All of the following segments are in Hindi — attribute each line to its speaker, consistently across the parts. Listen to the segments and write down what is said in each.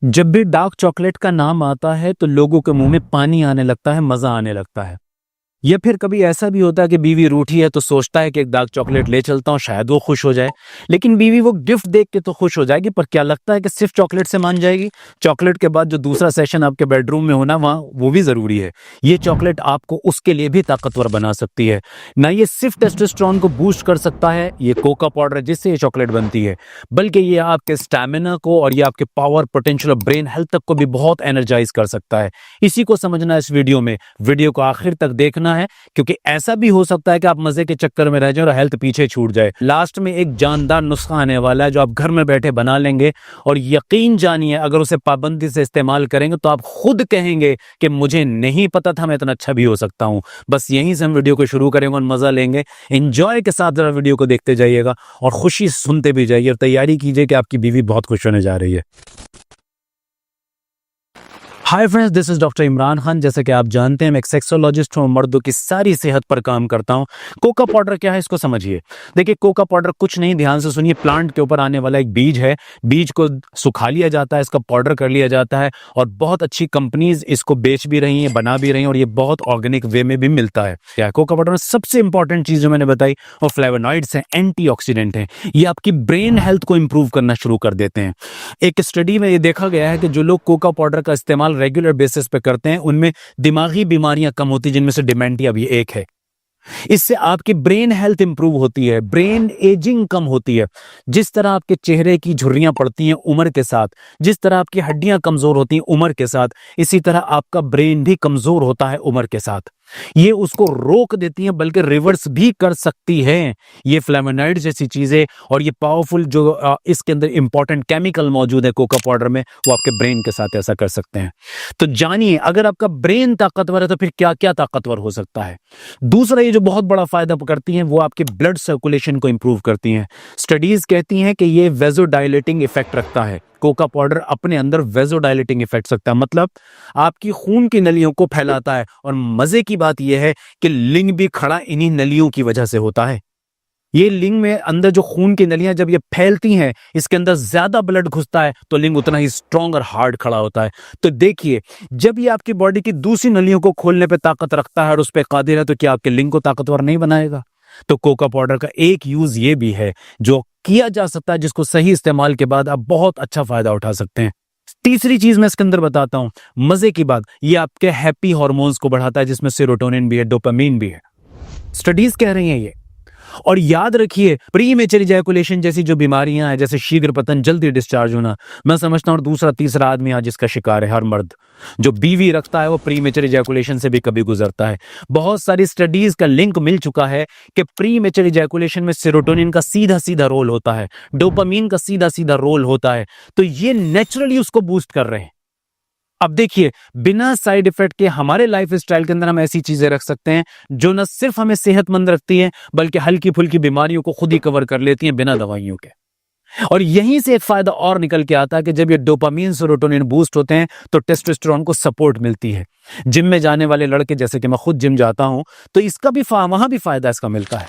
Speaker 1: जब भी डार्क चॉकलेट का नाम आता है तो लोगों के मुंह में पानी आने लगता है, मजा आने लगता है। या फिर कभी ऐसा भी होता है कि बीवी रूठी है तो सोचता है कि एक डार्क चॉकलेट ले चलता हूँ, शायद वो खुश हो जाए। लेकिन बीवी वो गिफ्ट देख के तो खुश हो जाएगी, पर क्या लगता है कि सिर्फ चॉकलेट से मान जाएगी? चॉकलेट के बाद जो दूसरा सेशन आपके बेडरूम में होना, वहाँ वो भी जरूरी है। ये चॉकलेट आपको उसके लिए भी ताकतवर बना सकती है। ना ये सिर्फ टेस्टोस्टेरोन को बूस्ट कर सकता है, ये कोका पाउडर जिससे ये चॉकलेट बनती है, बल्कि ये आपके स्टैमिना को और ये आपके पावर, पोटेंशियल और ब्रेन हेल्थ तक को भी बहुत एनर्जाइज कर सकता है। इसी को समझना इस वीडियो में, वीडियो को आखिर तक देखना है, क्योंकि ऐसा भी हो सकता है कि आप मजे के चक्कर में रह जाएं और हेल्थ पीछे छूट जाए। लास्ट में एक जानदार नुस्खा आने वाला है जो आप घर में बैठे बना लेंगे, और यकीन जानिए अगर उसे पाबंदी से इस्तेमाल करेंगे तो आप खुद कहेंगे कि मुझे नहीं पता था मैं इतना अच्छा भी हो सकता हूं। बस यहीं से हम वीडियो को शुरू करेंगे और मजा लेंगे। एंजॉय के साथ जरा वीडियो को देखते जाइएगा और खुशी सुनते भी जाइए, और तैयारी कीजिए कि आपकी बीवी बहुत खुश होने जा रही है। Hi friends, this is doctor Imran Khan. जैसे कि आप जानते हैं, मैं एक सेक्सोलॉजिस्ट हूँ, मर्दों की सारी सेहत पर काम करता हूँ। कोका पाउडर क्या है इसको समझिए। देखिए, कोका पाउडर कुछ नहीं, ध्यान से सुनिए। प्लांट के ऊपर आने वाला एक बीज है। बीज को सुखा लिया जाता है, इसका पाउडर कर लिया जाता है, और बहुत अच्छी कंपनीज इसको बेच भी रही हैं, बना भी रही हैं, और ये बहुत ऑर्गेनिक वे में भी मिलता है। क्या है कोका पाउडर में सबसे इंपॉर्टेंट चीज जो मैंने बताई, वो फ्लेवोनॉइड्स हैं, एंटीऑक्सीडेंट हैं। ये आपकी ब्रेन हेल्थ को इंप्रूव करना शुरू कर देते हैं। एक स्टडी में ये देखा गया है कि जो लोग कोका पाउडर का इस्तेमाल रेगुलर बेसिस पे करते हैं, उनमें दिमागी बीमारियां कम होती, जिनमें से डिमेंशिया भी एक है। इससे आपकी ब्रेन हेल्थ इंप्रूव होती है, ब्रेन एजिंग कम होती है। जिस तरह आपके चेहरे की झुर्रियां पड़ती हैं उम्र के साथ, जिस तरह आपकी हड्डियां कमजोर होती हैं उम्र के साथ, इसी तरह आपका ब्रेन भी कमजोर होता है उम्र के साथ। ये उसको रोक देती हैं, बल्कि रिवर्स भी कर सकती है ये फ्लेवोनॉइड जैसी चीजें। और ये पावरफुल जो इसके अंदर इंपॉर्टेंट केमिकल मौजूद है कोका पाउडर में, वो आपके ब्रेन के साथ ऐसा कर सकते हैं। तो जानिए, अगर आपका ब्रेन ताकतवर है तो फिर क्या क्या ताकतवर हो सकता है। दूसरा, ये जो बहुत बड़ा फायदा करती हैं, वो आपके ब्लड सर्कुलेशन को इंप्रूव करती हैं। स्टडीज कहती हैं कि ये वेजोडाइलेटिंग इफेक्ट रखता है। कोका पाउडर अपने अंदर वेजोडाइलेटिंग इफेक्ट सकता है, मतलब आपकी खून की नलियों को फैलाता है। और मजे की बात यह है कि लिंग भी खड़ा इन्हीं नलियों की वजह से होता है। ये लिंग में अंदर जो खून की नलियां जब ये फैलती हैं, इसके अंदर ज्यादा ब्लड घुसता है तो लिंग उतना ही स्ट्रांग और हार्ड खड़ा होता है। तो देखिए, जब ये आपकी बॉडी की दूसरी नलियों को खोलने पे ताकत रखता है और उस पर कादिर है, तो क्या आपके लिंग को ताकतवर नहीं बनाएगा? तो कोका पाउडर का एक यूज ये भी है जो किया जा सकता है, जिसको सही इस्तेमाल के बाद आप बहुत अच्छा फायदा उठा सकते हैं। तीसरी चीज मैं इसके अंदर बताता हूं, मजे की बात, ये आपके हैप्पी हार्मोन्स को बढ़ाता है, जिसमें सेरोटोनिन भी है, डोपामिन भी है। स्टडीज कह रही हैं ये। और याद रखिए, प्रीमेचर इजैकुलेशन जैसी जो बीमारियां हैं, जैसे शीघ्र पतन, जल्दी डिस्चार्ज होना, मैं समझता हूं दूसरा तीसरा आदमी आज इसका शिकार है। हर मर्द जो बीवी रखता है वो प्रीमेचर इजैकुलेशन से भी कभी गुजरता है। बहुत सारी स्टडीज का लिंक मिल चुका है कि प्रीमेचर इजैकुलेशन में सेरोटोनिन का सीधा सीधा रोल होता है, डोपामिन का सीधा सीधा रोल होता है। तो ये नेचुरली उसको बूस्ट कर रहे हैं। अब देखिए, बिना साइड इफेक्ट के हमारे लाइफ स्टाइल के अंदर हम ऐसी चीजें रख सकते हैं जो न सिर्फ हमें सेहतमंद रखती हैं, बल्कि हल्की फुल्की बीमारियों को खुद ही कवर कर लेती हैं बिना दवाइयों के। और यहीं से एक फायदा और निकल के आता है कि जब ये डोपामिन सेरोटोनिन बूस्ट होते हैं तो टेस्टोस्टेरोन को सपोर्ट मिलती है। जिम में जाने वाले लड़के, जैसे कि मैं खुद जिम जाता हूं, तो इसका भी वहां भी फायदा इसका मिलता है।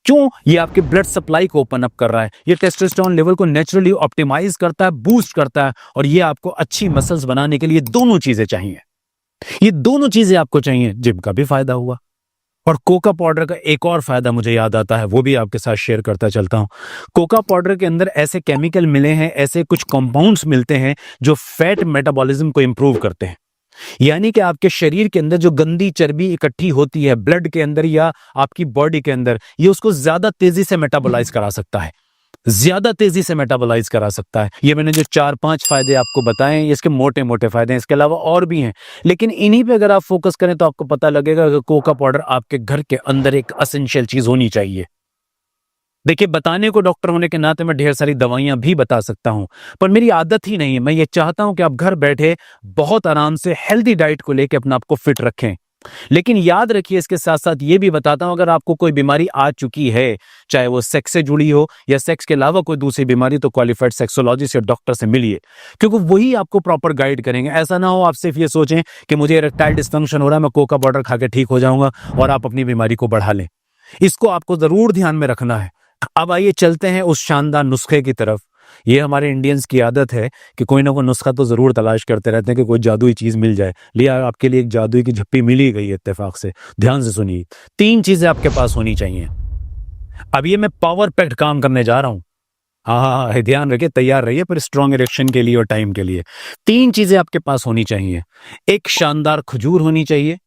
Speaker 1: क्यों? ये आपके ब्लड सप्लाई को ओपन अप कर रहा है, ये टेस्टोस्टेरोन लेवल को नेचुरली ऑप्टिमाइज करता है, बूस्ट करता है, और ये आपको अच्छी मसल्स बनाने के लिए दोनों चीजें चाहिए। ये दोनों चीजें आपको चाहिए। जिम का भी फायदा हुआ, और कोका पाउडर का एक और फायदा मुझे याद आता है, वो भी आपके साथ शेयर करता चलता हूं। कोका पाउडर के अंदर ऐसे केमिकल मिले हैं, ऐसे कुछ कंपाउंड्स मिलते हैं जो फैट मेटाबॉलिज्म को इंप्रूव करते हैं। यानी कि आपके शरीर के अंदर जो गंदी चर्बी इकट्ठी होती है ब्लड के अंदर या आपकी बॉडी के अंदर, ये उसको ज्यादा तेजी से मेटाबोलाइज करा सकता है, ज्यादा तेजी से मेटाबोलाइज करा सकता है। ये मैंने जो 4-5 फायदे आपको बताए हैं, इसके मोटे मोटे फायदे हैं, इसके अलावा और भी हैं, लेकिन इन्हीं पे अगर आप फोकस करें तो आपको पता लगेगा कि कोका पाउडर आपके घर के अंदर एक एसेंशियल चीज होनी चाहिए। देखिए, बताने को डॉक्टर होने के नाते मैं ढेर सारी दवाइयां भी बता सकता हूं, पर मेरी आदत ही नहीं है। मैं ये चाहता हूं कि आप घर बैठे बहुत आराम से हेल्दी डाइट को लेकर अपने आप को फिट रखें। लेकिन याद रखिए, इसके साथ साथ ये भी बताता हूं, अगर आपको कोई बीमारी आ चुकी है, चाहे वो सेक्स से जुड़ी हो या सेक्स के अलावा कोई दूसरी बीमारी, तो क्वालिफाइड सेक्सोलॉजिस्ट या डॉक्टर से मिलिए, क्योंकि वही आपको प्रॉपर गाइड करेंगे। ऐसा ना हो आप सिर्फ ये सोचें कि मुझे इरेक्टाइल डिस्फंक्शन हो रहा है, मैं कोका पाउडर खा के ठीक हो जाऊंगा, और आप अपनी बीमारी को बढ़ा लें। इसको आपको जरूर ध्यान में रखना है। अब आइए चलते हैं उस शानदार नुस्खे की तरफ ये हमारे इंडियंस की आदत है कि कोई ना कोई नुस्खा तो ज़रूर तलाश करते रहते हैं कि कोई जादुई चीज़ मिल जाए। लिया आपके लिए एक जादुई की झप्पी मिल ही गई है इत्तेफाक से। ध्यान से सुनिए, 3 चीज़ें आपके पास होनी चाहिए। अब ये मैं पावर पैक्ड काम करने जा रहा हूँ। हाँ, हाँ, हाँ, ध्यान रखिए, तैयार रहिए फिर स्ट्रॉन्ग इरेक्शन के लिए और टाइम के लिए। 3 चीज़ें आपके पास होनी चाहिए। एक शानदार खजूर होनी चाहिए।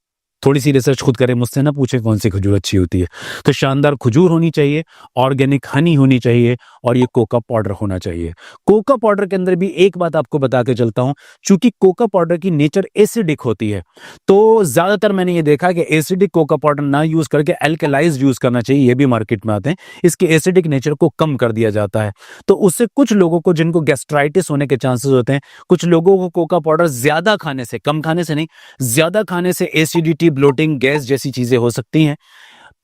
Speaker 1: थोड़ी सी रिसर्च खुद करें, मुझसे ना पूछें कौन सी खजूर अच्छी होती है। तो शानदार खजूर होनी चाहिए, ऑर्गेनिक हनी होनी चाहिए और ये कोका पाउडर होना चाहिए। कोका पाउडर के अंदर भी एक बात आपको बता के चलता हूँ, चूंकि कोका पाउडर की नेचर एसिडिक होती है, तो ज्यादातर मैंने ये देखा कि एसिडिक कोका पाउडर ना यूज करके अल्कलाइज्ड यूज करना चाहिए। ये भी मार्केट में आते हैं, इसके एसिडिक नेचर को कम कर दिया जाता है। तो उससे कुछ लोगों को जिनको गैस्ट्राइटिस होने के चांसेस होते हैं, कुछ लोगों को कोका पाउडर ज्यादा खाने से, कम खाने से नहीं, ज्यादा खाने से एसिडिटी, ब्लोटिंग, गैस जैसी चीजें हो सकती हैं।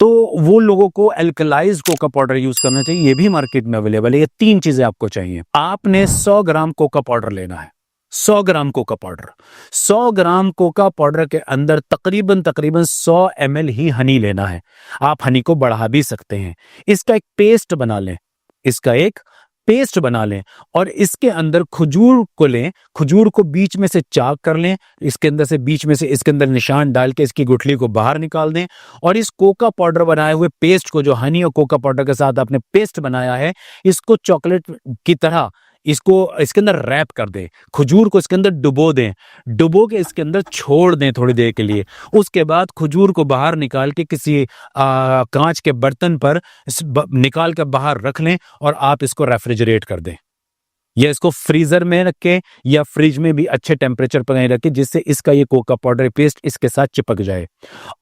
Speaker 1: तो वो लोगों को अल्कलाइज्ड कोका पाउडर यूज करना चाहिए। ये भी मार्केट में अवेलेबल है। ये 3 चीजें आपको चाहिए। आपने 100 ग्राम कोका पाउडर लेना है। 100 ग्राम कोका पाउडर। 100 ग्राम कोका पाउडर के अंदर तकरीबन 100 ml ही हनी लेना है। आप हनी को बढ़ा भी सकते हैं। इसका एक पेस्ट बना लें। इसका एक पेस्ट बना लें और इसके अंदर खजूर को लें, खजूर को बीच में से चाक कर लें, इसके अंदर से बीच में से इसके अंदर निशान डाल के इसकी गुठली को बाहर निकाल दें और इस कोका पाउडर बनाए हुए पेस्ट को, जो हनी और कोका पाउडर के साथ आपने पेस्ट बनाया है, इसको चॉकलेट की तरह इसको इसके अंदर रैप कर दें। खजूर को इसके अंदर डुबो दें, डुबो के इसके अंदर छोड़ दें थोड़ी देर के लिए। उसके बाद खजूर को बाहर निकाल के किसी कांच के बर्तन पर निकाल कर बाहर रख लें और आप इसको रेफ्रिजरेट कर दें, या इसको फ्रीजर में रखें या फ्रिज में भी अच्छे टेम्परेचर पर कहीं रखें, जिससे इसका ये कोका पाउडर पेस्ट इसके साथ चिपक जाए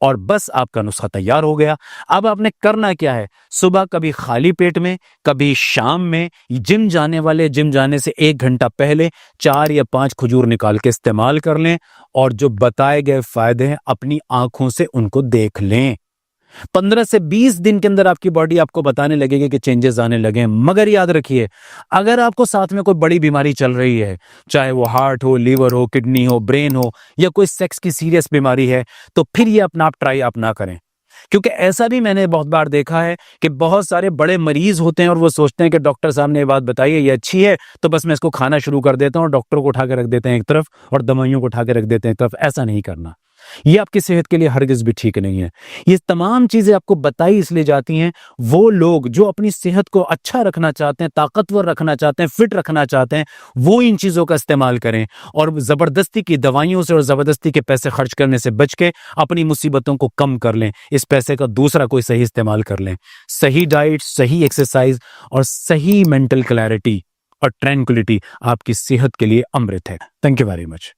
Speaker 1: और बस आपका नुस्खा तैयार हो गया। अब आपने करना क्या है, सुबह कभी खाली पेट में, कभी शाम में, जिम जाने वाले जिम जाने से 1 घंटा पहले 4 या 5 खजूर निकाल के इस्तेमाल कर लें और जो बताए गए फायदे हैं अपनी आंखों से उनको देख लें। 15 से 20 दिन के अंदर आपकी बॉडी आपको बताने लगेगी कि चेंजेस आने लगे हैं। मगर याद रखिए, अगर आपको साथ में कोई बड़ी बीमारी चल रही है, चाहे वो हार्ट हो, लीवर हो, किडनी हो, ब्रेन हो या कोई सेक्स की सीरियस बीमारी है, तो फिर ये अपना आप ट्राई आप ना करें। क्योंकि ऐसा भी मैंने बहुत बार देखा है कि बहुत सारे बड़े मरीज होते हैं और वो सोचते हैं कि डॉक्टर साहब ने ये बात बताई है, ये अच्छी है, तो बस मैं इसको खाना शुरू कर देता हूँ। डॉक्टर को उठा के रख देते हैं एक तरफ और दवाइयों को उठा के रख देते हैं एक तरफ। ऐसा नहीं करना, ये आपकी सेहत के लिए हरगिज भी ठीक नहीं है। ये तमाम चीजें आपको बताई इसलिए जाती हैं, वो लोग जो अपनी सेहत को अच्छा रखना चाहते हैं, ताकतवर रखना चाहते हैं, फिट रखना चाहते हैं, वो इन चीजों का इस्तेमाल करें और जबरदस्ती की दवाइयों से और जबरदस्ती के पैसे खर्च करने से बच के अपनी मुसीबतों को कम कर लें। इस पैसे का दूसरा कोई सही इस्तेमाल कर लें। सही डाइट, सही एक्सरसाइज और सही मेंटल क्लैरिटी और ट्रैंक्विलिटी आपकी सेहत के लिए अमृत है। Thank you very much.